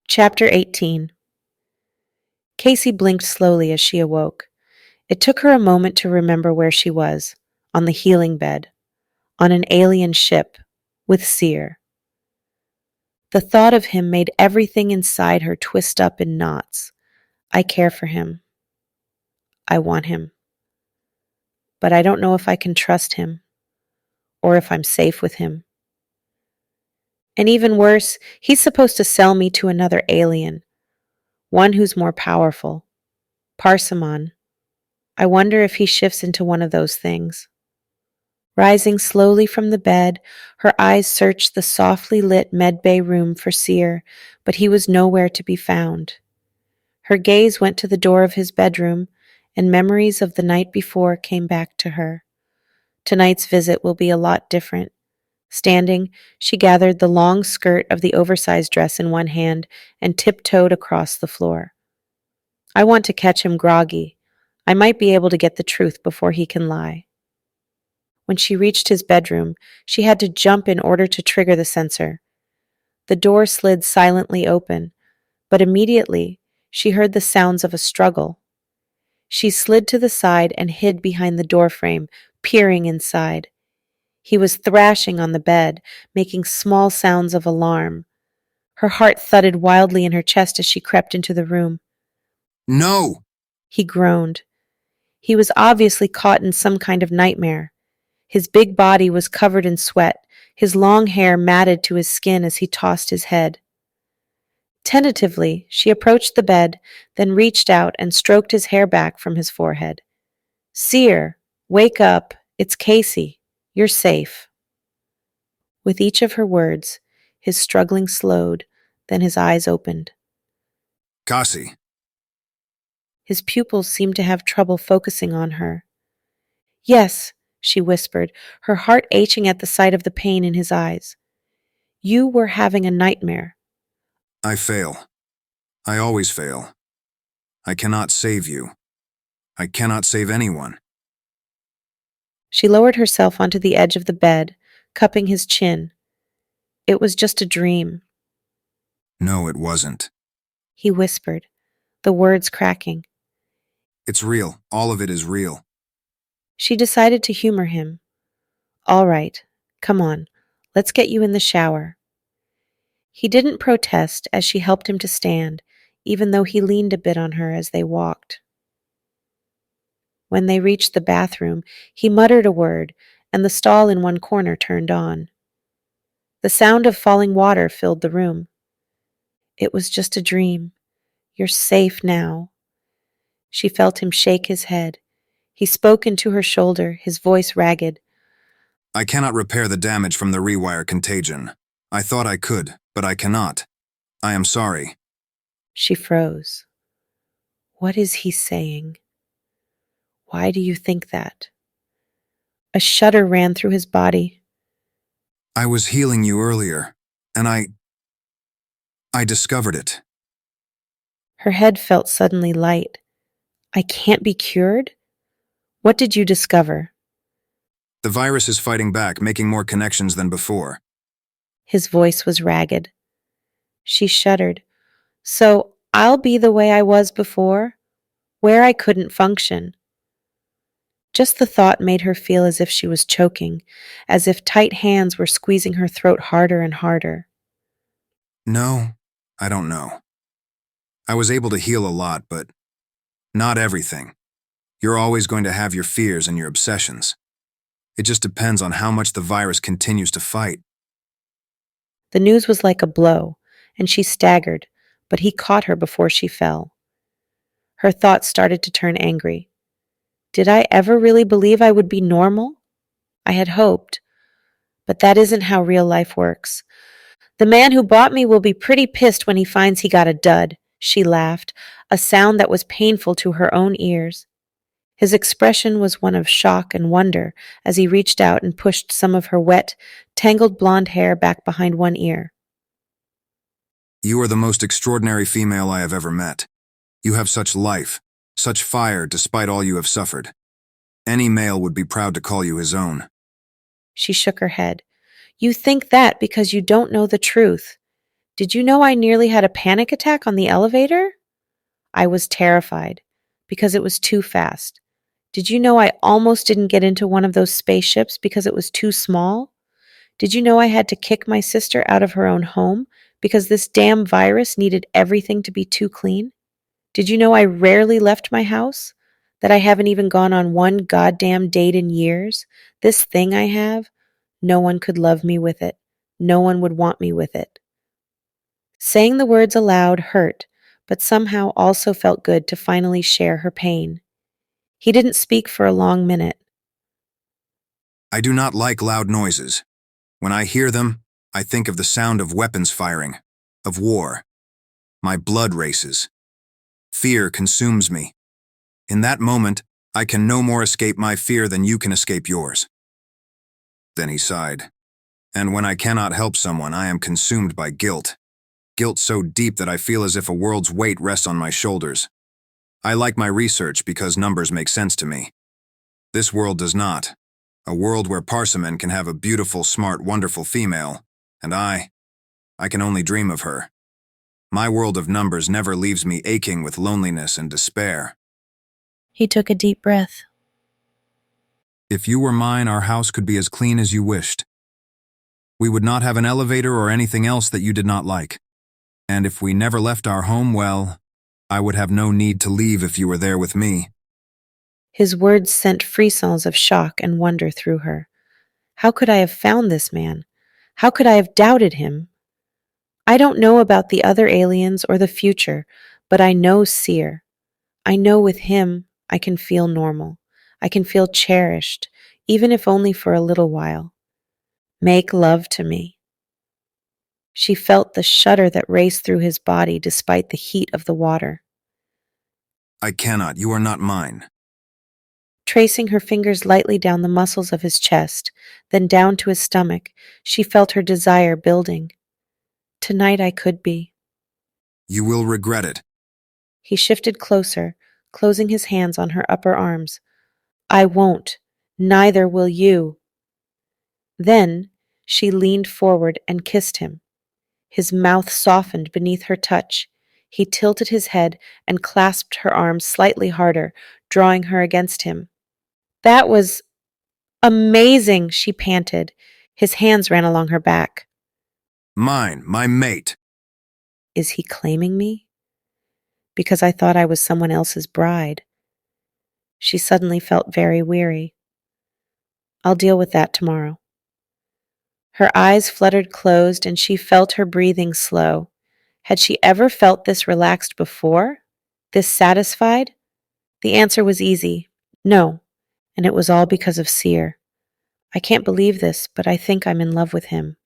Chapter 18. Kaci blinked slowly as she awoke. It took her a moment to remember where she was, on the healing bed, on an alien ship, with Seer. The thought of him made everything inside her twist up in knots. I care for him. I want him. But I don't know if I can trust him, or if I'm safe with him. And even worse, he's supposed to sell me to another alien, one who's more powerful. Parsimon. I wonder if he shifts into one of those things. Rising slowly from the bed, her eyes searched the softly lit medbay room for Seer, but he was nowhere to be found. Her gaze went to the door of his bedroom, and memories of the night before came back to her. Tonight's visit will be a lot different. Standing, she gathered the long skirt of the oversized dress in one hand and tiptoed across the floor. I want to catch him groggy. I might be able to get the truth before he can lie. When she reached his bedroom, she had to jump in order to trigger the sensor. The door slid silently open, but immediately she heard the sounds of a struggle. She slid to the side and hid behind the doorframe, peering inside. He was thrashing on the bed, making small sounds of alarm. Her heart thudded wildly in her chest as she crept into the room. No! He groaned. He was obviously caught in some kind of nightmare. His big body was covered in sweat, his long hair matted to his skin as he tossed his head. Tentatively, she approached the bed, then reached out and stroked his hair back from his forehead. "Seer, wake up. It's Kaci. You're safe." With each of her words, his struggling slowed, then his eyes opened. Kaci. His pupils seemed to have trouble focusing on her. "Yes," she whispered, her heart aching at the sight of the pain in his eyes. "You were having a nightmare." I fail. I always fail. I cannot save you. I cannot save anyone. She lowered herself onto the edge of the bed, cupping his chin. "It was just a dream," No, it wasn't. he whispered, the words cracking. It's real. All of it is real. She decided to humor him. "All right, come on, let's get you in the shower." He didn't protest as she helped him to stand, even though he leaned a bit on her as they walked. When they reached the bathroom, he muttered a word, and the stall in one corner turned on. The sound of falling water filled the room. "It was just a dream. You're safe now." She felt him shake his head. He spoke into her shoulder, his voice ragged. I cannot repair the damage from the rewire contagion. I thought I could, but I cannot. I am sorry. She froze. What is he saying? Why do you think that? A shudder ran through his body. I was healing you earlier, and I discovered it. Her head felt suddenly light. I can't be cured? What did you discover? The virus is fighting back, making more connections than before. His voice was ragged. She shuddered. So I'll be the way I was before, where I couldn't function. Just the thought made her feel as if she was choking, as if tight hands were squeezing her throat harder and harder. No, I don't know. I was able to heal a lot, but not everything. You're always going to have your fears and your obsessions. It just depends on how much the virus continues to fight. The news was like a blow, and she staggered, but he caught her before she fell. Her thoughts started to turn angry. Did I ever really believe I would be normal? I had hoped. But that isn't how real life works. The man who bought me will be pretty pissed when he finds he got a dud, she laughed, a sound that was painful to her own ears. His expression was one of shock and wonder as he reached out and pushed some of her wet, tangled blonde hair back behind one ear. You are the most extraordinary female I have ever met. You have such life, such fire despite all you have suffered. Any male would be proud to call you his own. She shook her head. You think that because you don't know the truth. Did you know I nearly had a panic attack on the elevator? I was terrified because it was too fast. Did you know I almost didn't get into one of those spaceships because it was too small? Did you know I had to kick my sister out of her own home because this damn virus needed everything to be too clean? Did you know I rarely left my house? That I haven't even gone on one goddamn date in years? This thing I have, no one could love me with it. No one would want me with it. Saying the words aloud hurt, but somehow also felt good to finally share her pain. He didn't speak for a long minute. I do not like loud noises. When I hear them, I think of the sound of weapons firing, of war. My blood races. Fear consumes me. In that moment, I can no more escape my fear than you can escape yours. Then he sighed. And when I cannot help someone, I am consumed by guilt. Guilt so deep that I feel as if a world's weight rests on my shoulders. I like my research because numbers make sense to me. This world does not. A world where Parsimon can have a beautiful, smart, wonderful female, and I can only dream of her. My world of numbers never leaves me aching with loneliness and despair. He took a deep breath. If you were mine, our house could be as clean as you wished. We would not have an elevator or anything else that you did not like. And if we never left our home, well, I would have no need to leave if you were there with me. His words sent frissons of shock and wonder through her. How could I have found this man? How could I have doubted him? I don't know about the other aliens or the future, but I know Seer. I know with him I can feel normal. I can feel cherished, even if only for a little while. Make love to me. She felt the shudder that raced through his body despite the heat of the water. I cannot, you are not mine. Tracing her fingers lightly down the muscles of his chest, then down to his stomach, she felt her desire building. Tonight I could be. You will regret it. He shifted closer, closing his hands on her upper arms. I won't. Neither will you. Then she leaned forward and kissed him. His mouth softened beneath her touch. He tilted his head and clasped her arms slightly harder, drawing her against him. That was amazing, she panted. His hands ran along her back. Mine, my mate. Is he claiming me? Because I thought I was someone else's bride. She suddenly felt very weary. I'll deal with that tomorrow. Her eyes fluttered closed and she felt her breathing slow. Had she ever felt this relaxed before? This satisfied? The answer was easy. No, and it was all because of Seer. I can't believe this, but I think I'm in love with him.